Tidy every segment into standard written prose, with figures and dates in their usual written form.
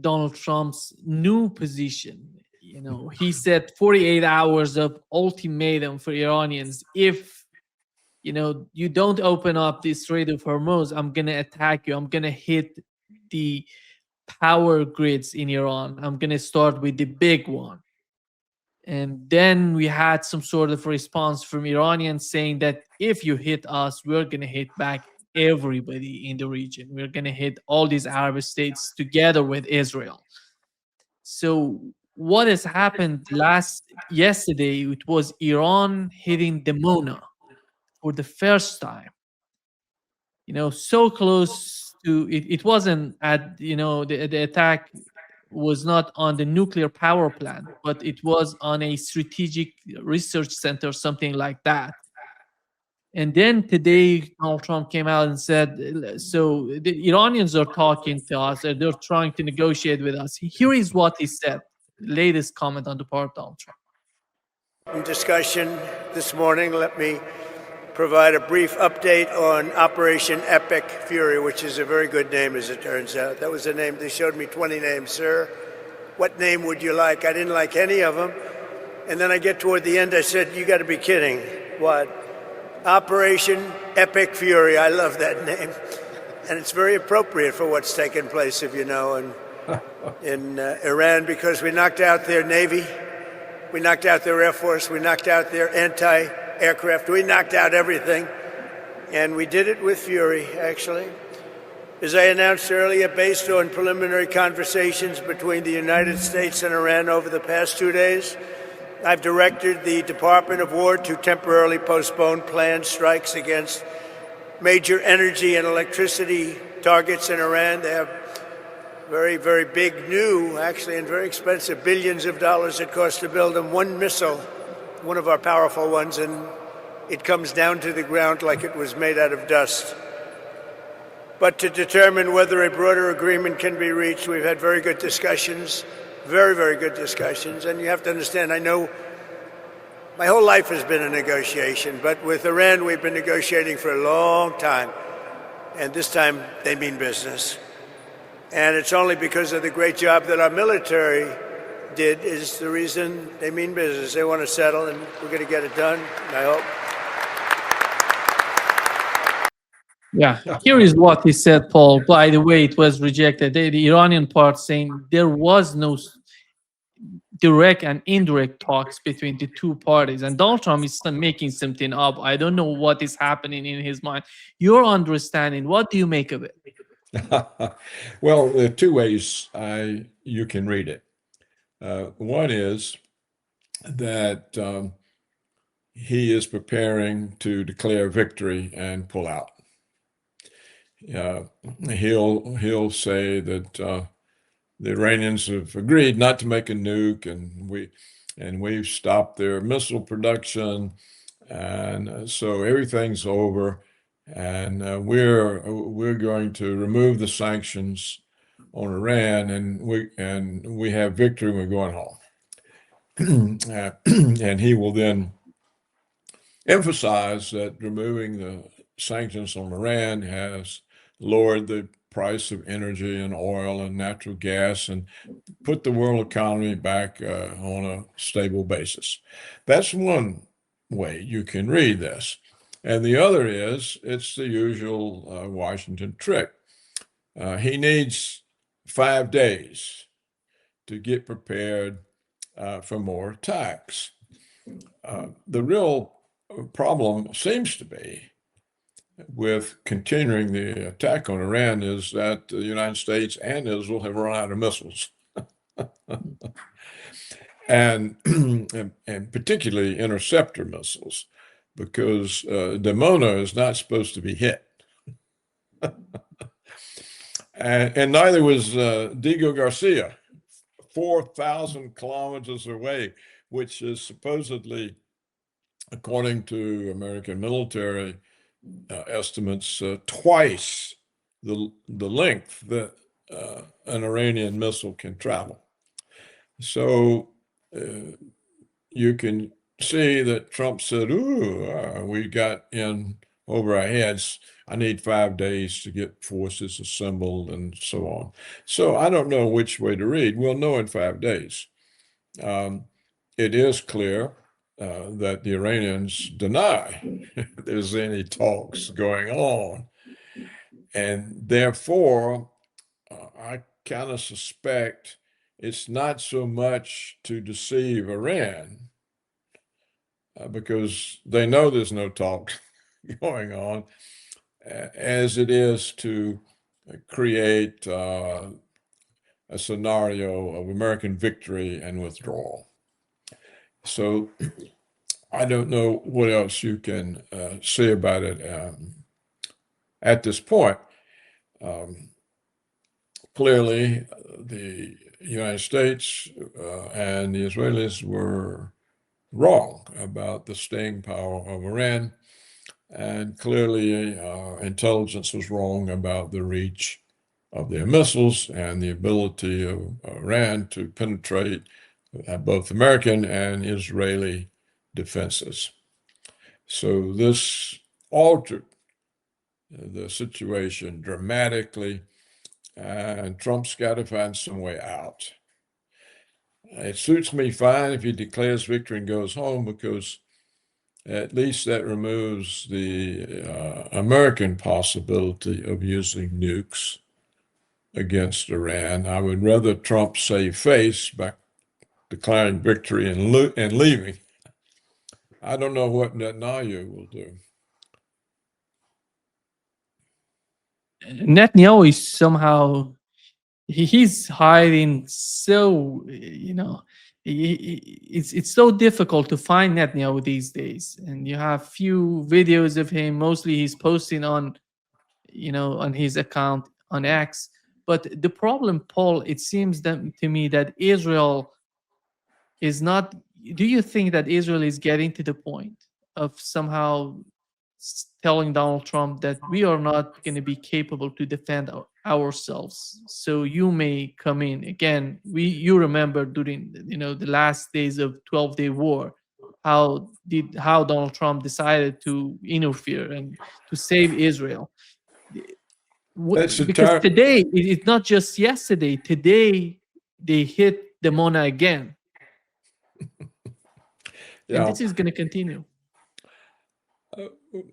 Donald Trump's new position. You know, he said 48 hours of ultimatum for Iranians. If, you know, you don't open up the Strait of Hormuz, I'm going to attack you. I'm going to hit the power grids in Iran. I'm going to start with the big one. And then we had some sort of response from Iranians saying that if you hit us, we're going to hit back everybody in the region. We're going to hit all these Arab states together with Israel. So what has happened yesterday, it was Iran hitting Dimona for the first time. You know, so close to it. It wasn't at, you know, the attack was not on the nuclear power plant, but it was on a strategic research center, something like that. And then today, Donald Trump came out and said, so the Iranians are talking to us, and they're trying to negotiate with us. Here is what he said, latest comment on the part of Donald Trump. In discussion this morning, let me provide a brief update on Operation Epic Fury, which is a very good name, as it turns out. That was the name. They showed me 20 names. Sir, what name would you like? I didn't like any of them. And then I get toward the end, I said, you got to be kidding. What? Operation Epic Fury. I love that name. And it's very appropriate for what's taken place, if you know, in Iran, because we knocked out their Navy, we knocked out their Air Force, we knocked out their anti-aircraft, we knocked out everything. And we did it with fury, actually. As I announced earlier, based on preliminary conversations between the United States and Iran over the past 2 days, I've directed the Department of War to temporarily postpone planned strikes against major energy and electricity targets in Iran. They have very, very big, new, actually, and very expensive, billions of dollars it costs to build them. One missile, one of our powerful ones, and it comes down to the ground like it was made out of dust. But to determine whether a broader agreement can be reached, we've had very good discussions, very, very good discussions. And you have to understand, I know my whole life has been a negotiation, but with Iran, we've been negotiating for a long time. And this time, they mean business. And it's only because of the great job that our military did is the reason they mean business. They want to settle, and we're going to get it done, I hope. Yeah, here is what he said, Paul. By the way, it was rejected. The Iranian part saying there was no direct and indirect talks between the two parties. And Donald Trump is making something up. I don't know what is happening in his mind. Your understanding, what do you make of it? Well, there are two ways you can read it. One is that he is preparing to declare victory and pull out. He'll say that the Iranians have agreed not to make a nuke, and we've stopped their missile production, and so everything's over, and we're going to remove the sanctions on Iran, and we have victory, and we're going home. And he will then emphasize that removing the sanctions on Iran has lowered the price of energy and oil and natural gas and put the world economy back on a stable basis. That's one way you can read this. And the other is, it's the usual Washington trick. He needs 5 days to get prepared for more attacks. The real problem seems to be with continuing the attack on Iran is that the United States and Israel have run out of missiles. and particularly interceptor missiles, because Dimona is not supposed to be hit. and neither was Diego Garcia, 4,000 kilometers away, which is supposedly, according to American military estimates, twice the length that an Iranian missile can travel. So you can see that Trump said, we got in over our heads. I need 5 days to get forces assembled and so on. So I don't know which way to read. We'll know in 5 days. It is clear that the Iranians deny there's any talks going on. And therefore, I kind of suspect it's not so much to deceive Iran, because they know there's no talks going on, as it is to create a scenario of American victory and withdrawal. So I don't know what else you can say about it at this point. Clearly, the United States and the Israelis were wrong about the staying power of Iran, and clearly intelligence was wrong about the reach of their missiles and the ability of Iran to penetrate both American and Israeli defenses. So this altered the situation dramatically, and Trump's got to find some way out. It suits me fine if he declares victory and goes home, because at least that removes the American possibility of using nukes against Iran. I would rather Trump save face by declaring victory and leaving. I don't know what Netanyahu will do. Netanyahu is somehow he's hiding. So it's so difficult to find Netanyahu these days, and you have few videos of him. Mostly he's posting on on his account on X. But the problem, Paul, it seems to me that Israel is not. Do you think that Israel is getting to the point of somehow telling Donald Trump that we are not going to be capable to defend ourselves? So you may come in again. You remember during the last days of 12-day war, how Donald Trump decided to interfere and to save Israel. Because today it's not just yesterday. Today they hit Dimona again. Yeah. And this is going to continue.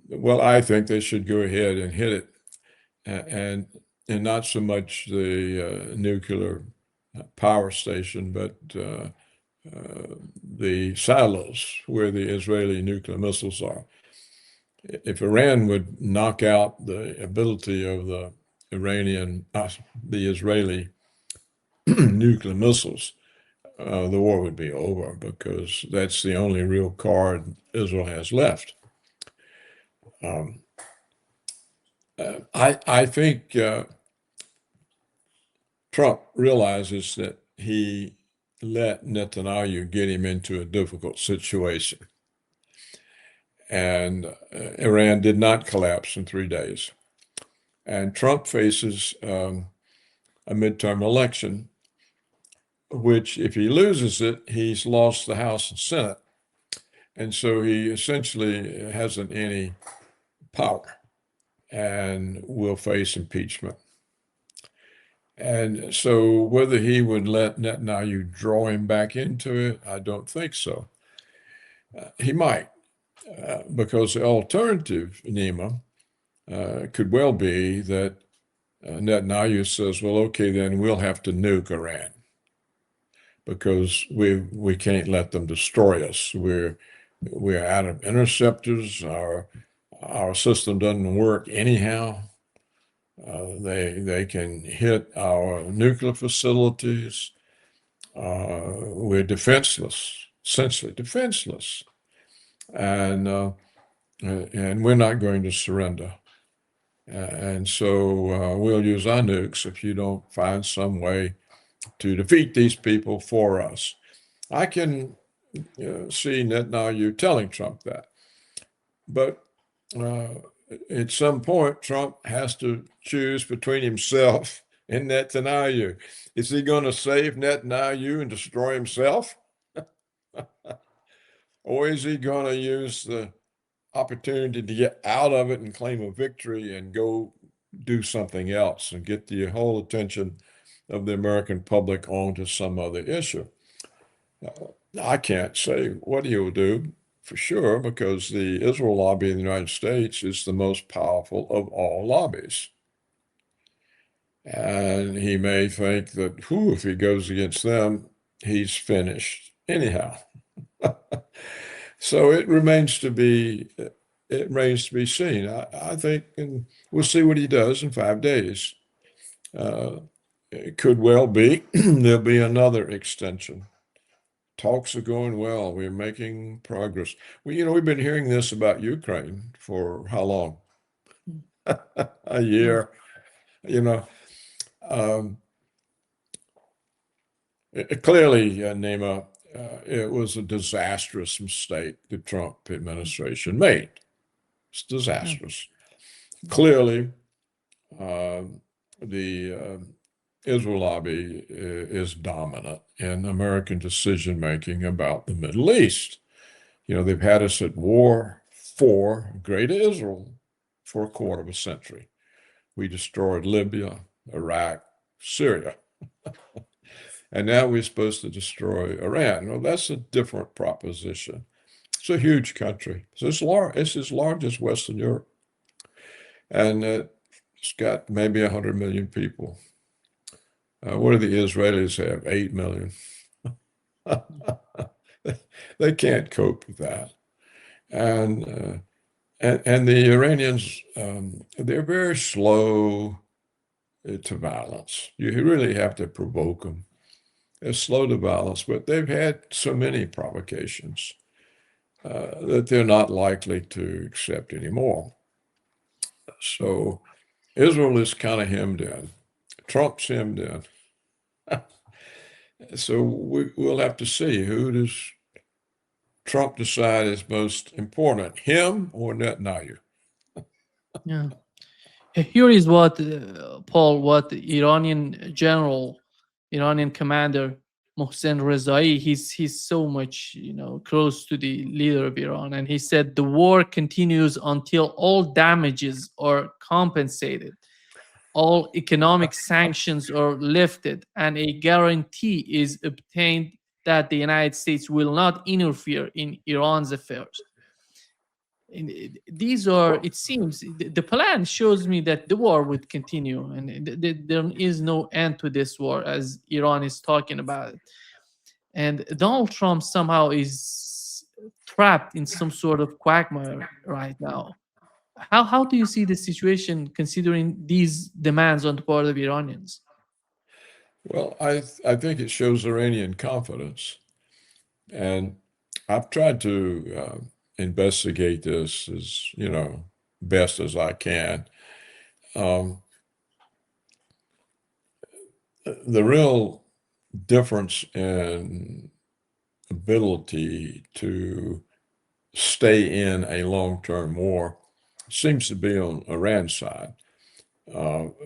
Well, I think they should go ahead and hit it, and not so much the nuclear power station, but the silos where the Israeli nuclear missiles are. If Iran would knock out the ability of the Israeli nuclear missiles, the war would be over, because that's the only real card Israel has left. I think Trump realizes that he let Netanyahu get him into a difficult situation. And Iran did not collapse in 3 days. And Trump faces a midterm election, which, if he loses it, he's lost the House and Senate. And so he essentially hasn't any power and will face impeachment. And so whether he would let Netanyahu draw him back into it, I don't think so. He might, because the alternative, Nima, could well be that Netanyahu says, well, okay, then we'll have to nuke Iran, because we can't let them destroy us. We're out of interceptors. Our system doesn't work anyhow. They can hit our nuclear facilities. We're defenseless, essentially defenseless, and we're not going to surrender. And so we'll use our nukes if you don't find some way to defeat these people for us. I can see Netanyahu telling Trump that, but at some point, Trump has to choose between himself and Netanyahu. Is he going to save Netanyahu and destroy himself? Or is he going to use the opportunity to get out of it and claim a victory and go do something else and get the whole attention of the American public onto some other issue. I can't say what he'll do for sure, because the Israel lobby in the United States is the most powerful of all lobbies. And he may think that, if he goes against them, he's finished anyhow. So it remains to be seen. I think, and we'll see what he does in 5 days. It could well be there'll be another extension. Talks are going well. We're making progress. We've been hearing this about Ukraine for how long? A year. Clearly, Nema, it was a disastrous mistake the Trump administration made. It's disastrous. Clearly, the Israel lobby is dominant in American decision making about the Middle East. They've had us at war for Greater Israel for a quarter of a century. We destroyed Libya, Iraq, Syria. And now we're supposed to destroy Iran. Well, that's a different proposition. It's a huge country. It's as large as Western Europe. And it's got maybe 100 million people. What do the Israelis have? 8 million. They can't cope with that. And the Iranians, they're very slow to violence. You really have to provoke them. They're slow to violence, but they've had so many provocations that they're not likely to accept anymore. So Israel is kind of hemmed in. Trump's hemmed in. So we'll have to see, who does Trump decide is most important, him or Netanyahu? Yeah. Here is what, Paul, what the Iranian commander Mohsen Rezai, he's so much, close to the leader of Iran, and he said the war continues until all damages are compensated, all economic sanctions are lifted, and a guarantee is obtained that the United States will not interfere in Iran's affairs. And these are, it seems, the plan shows me that the war would continue, and there is no end to this war, as Iran is talking about it. And Donald Trump somehow is trapped in some sort of quagmire right now. How do you see the situation, considering these demands on the part of Iranians? Well, I think it shows Iranian confidence. And I've tried to investigate this as, best as I can. The real difference in ability to stay in a long-term war seems to be on Iran's side,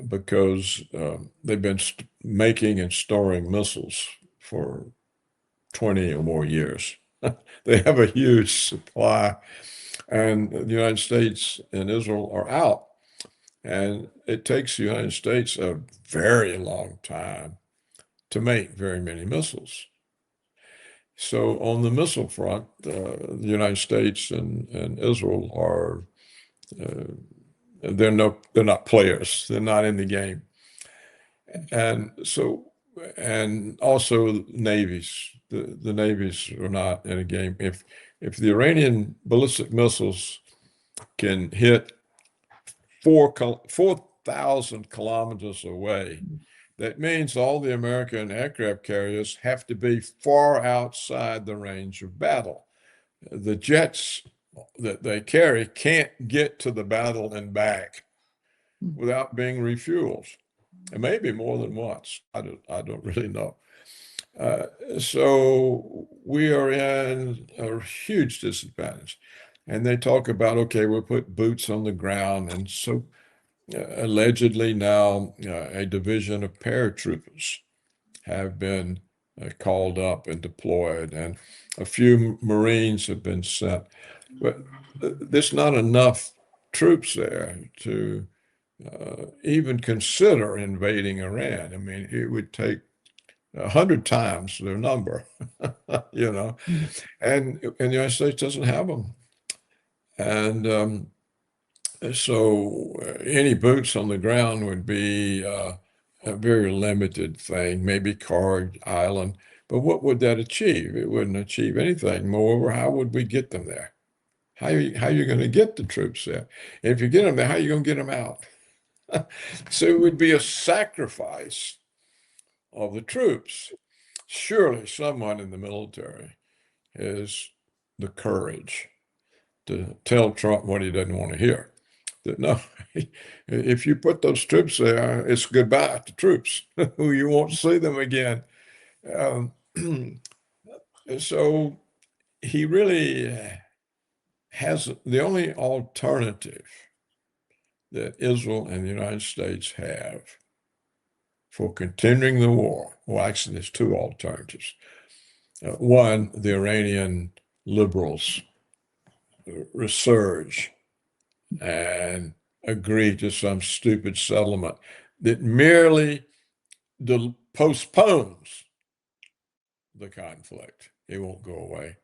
because they've been making and storing missiles for 20 or more years. They have a huge supply, and the United States and Israel are out. And it takes the United States a very long time to make very many missiles. So on the missile front, the United States and Israel are they're not players. They're not in the game. And so, and also navies. The navies are not in a game. If the Iranian ballistic missiles can hit 4,000 kilometers away, that means all the American aircraft carriers have to be far outside the range of battle. The jets that they carry can't get to the battle and back without being refueled. It may be more than once. I don't really know. So we are in a huge disadvantage. And they talk about, okay, we'll put boots on the ground. And so allegedly now a division of paratroopers have been called up and deployed, and a few Marines have been sent. But there's not enough troops there to even consider invading Iran. I mean, it would take 100 times their number, you know, and the United States doesn't have them. And so any boots on the ground would be a very limited thing, maybe Card Island. But what would that achieve? It wouldn't achieve anything. Moreover, how would we get them there? How are you going to get the troops there? And if you get them there, how are you going to get them out? So it would be a sacrifice of the troops. Surely someone in the military has the courage to tell Trump what he doesn't want to hear. That no, if you put those troops there, it's goodbye to troops. You won't see them again. Um, so he really has the only alternative that Israel and the United States have for continuing the war. Well, actually, there's two alternatives. One, the Iranian liberals resurge and agree to some stupid settlement that merely postpones the conflict. It won't go away.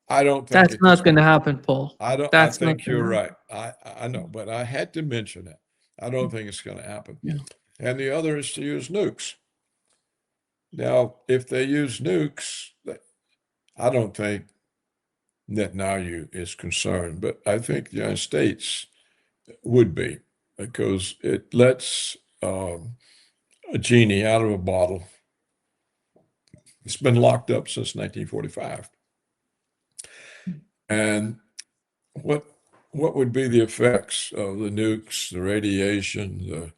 I don't think That's not going to happen, Paul. I That's think not you're gonna right. I know, but I had to mention it. I don't think it's going to happen. Yeah. And the other is to use nukes. Now, if they use nukes, I don't think Netanyahu is concerned, but I think the United States would be, because it lets a genie out of a bottle. It's been locked up since 1945. And what would be the effects of the nukes, the radiation,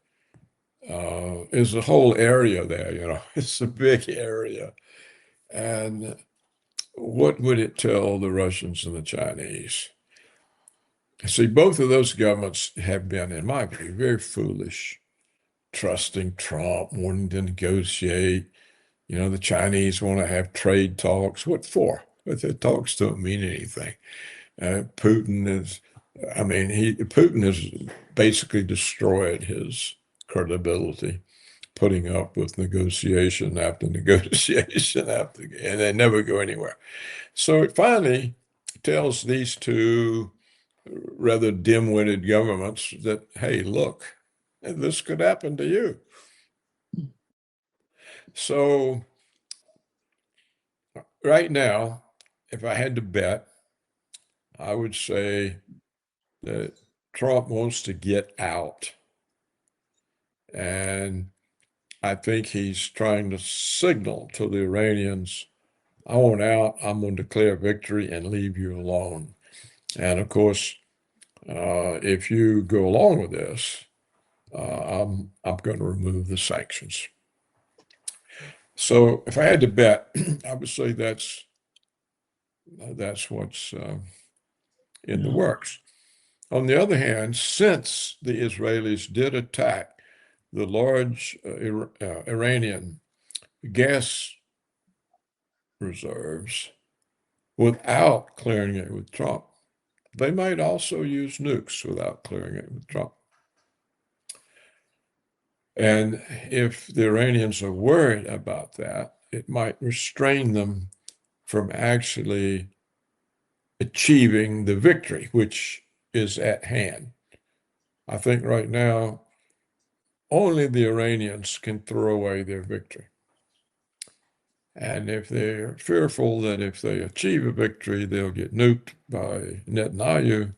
is the whole area there, you know, it's a big area. And what would it tell the Russians and the Chinese? See, both of those governments have been, in my view, very foolish, trusting Trump, wanting to negotiate. You know, the Chinese want to have trade talks. What for? But the talks don't mean anything. Putin has basically destroyed his credibility, putting up with negotiation after negotiation and they never go anywhere. So it finally tells these two rather dim-witted governments that, hey, look, this could happen to you. So right now, if I had to bet, I would say that Trump wants to get out. And I think he's trying to signal to the Iranians, I want out, I'm going to declare victory and leave you alone. And of course, if you go along with this, I'm going to remove the sanctions. So if I had to bet, I would say that's what's in the works. On the other hand, since the Israelis did attack the large Iranian gas reserves without clearing it with Trump, they might also use nukes without clearing it with Trump. And if the Iranians are worried about that, it might restrain them from actually achieving the victory, which is at hand. I think right now, only the Iranians can throw away their victory. And if they're fearful that if they achieve a victory, they'll get nuked by Netanyahu,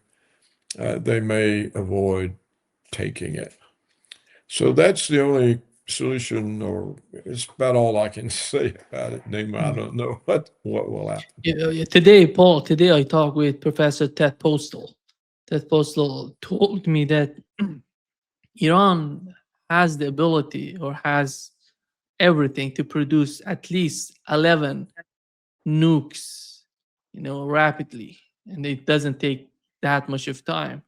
they may avoid taking it. So that's the only solution, or it's about all I can say about it, Nima. I don't know what will happen. Today, Paul, I talked with Professor Ted Postel. Ted Postel told me that Iran has the ability or has everything to produce at least 11 nukes, rapidly, and it doesn't take that much of time.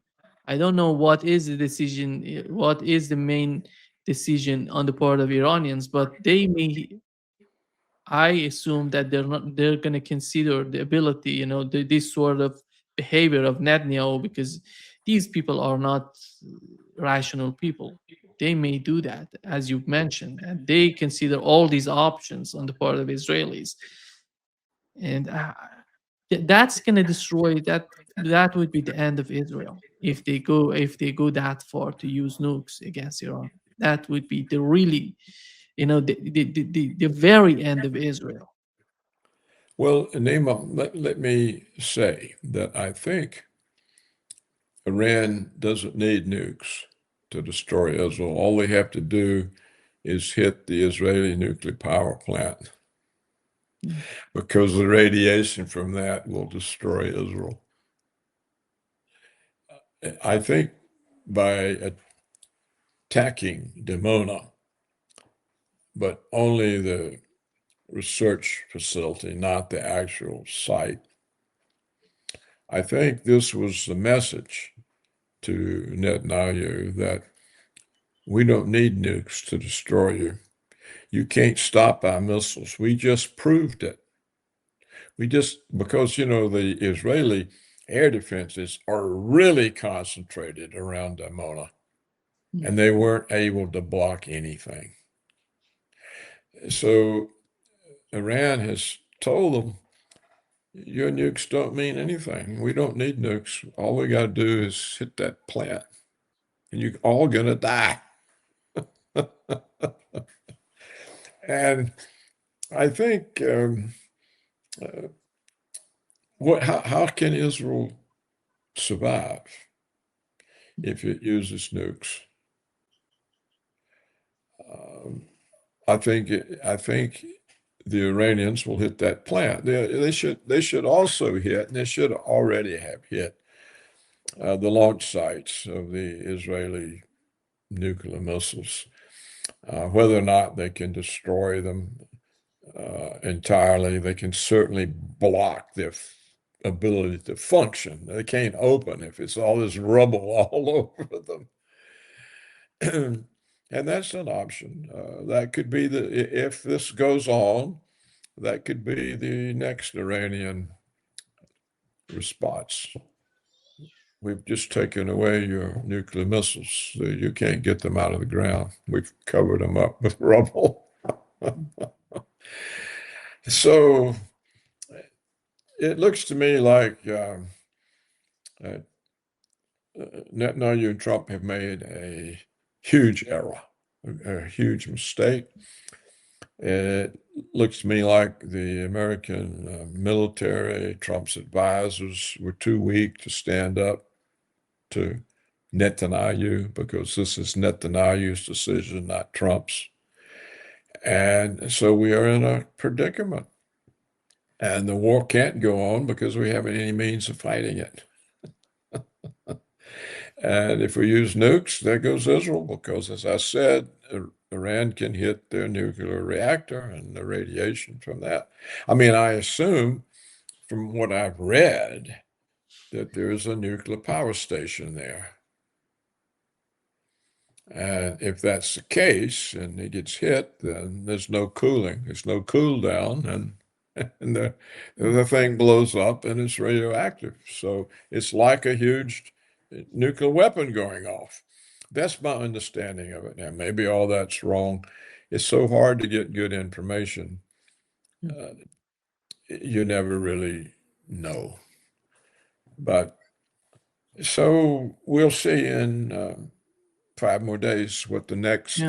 I don't know what is the decision, what is the main decision on the part of Iranians, but I assume that they're going to consider the ability, this sort of behavior of Netanyahu, because these people are not rational people. They may do that, as you've mentioned, and they consider all these options on the part of Israelis, and that's going to destroy that. That would be the end of Israel if they go that far to use nukes against Iran. That would be the really, the very end of Israel. Well, Nima, let me say that I think Iran doesn't need nukes to destroy Israel. All they have to do is hit the Israeli nuclear power plant, because the radiation from that will destroy Israel. I think by attacking Dimona, but only the research facility, not the actual site, I think this was the message to Netanyahu that we don't need nukes to destroy you. You can't stop our missiles. We just proved it. Because, the Israeli air defenses are really concentrated around Dimona, and they weren't able to block anything. So Iran has told them, your nukes don't mean anything. We don't need nukes. All we got to do is hit that plant, and you're all going to die. And I think, how can Israel survive if it uses nukes? I think the Iranians will hit that plant. They should also hit, and they should already have hit the launch sites of the Israeli nuclear missiles. Whether or not they can destroy them entirely, they can certainly block their ability to function. They can't open if it's all this rubble all over them. And that's an option. That could be if this goes on, that could be the next Iranian response. We've just taken away your nuclear missiles, so you can't get them out of the ground. We've covered them up with rubble. So it looks to me like Netanyahu and Trump have made a huge error, a huge mistake. It looks to me like the American military, Trump's advisors, were too weak to stand up to Netanyahu, because this is Netanyahu's decision, not Trump's. And so we are in a predicament. And the war can't go on because we haven't any means of fighting it. And if we use nukes, there goes Israel, because, as I said, Iran can hit their nuclear reactor and the radiation from that. I mean, I assume from what I've read that there is a nuclear power station there. And if that's the case and it gets hit, then there's no cooling, there's no cool down, and the thing blows up and it's radioactive. So it's like a huge nuclear weapon going off. That's my understanding of it. Now, maybe all that's wrong. It's so hard to get good information. You never really know. But so we'll see in 5 more days what the next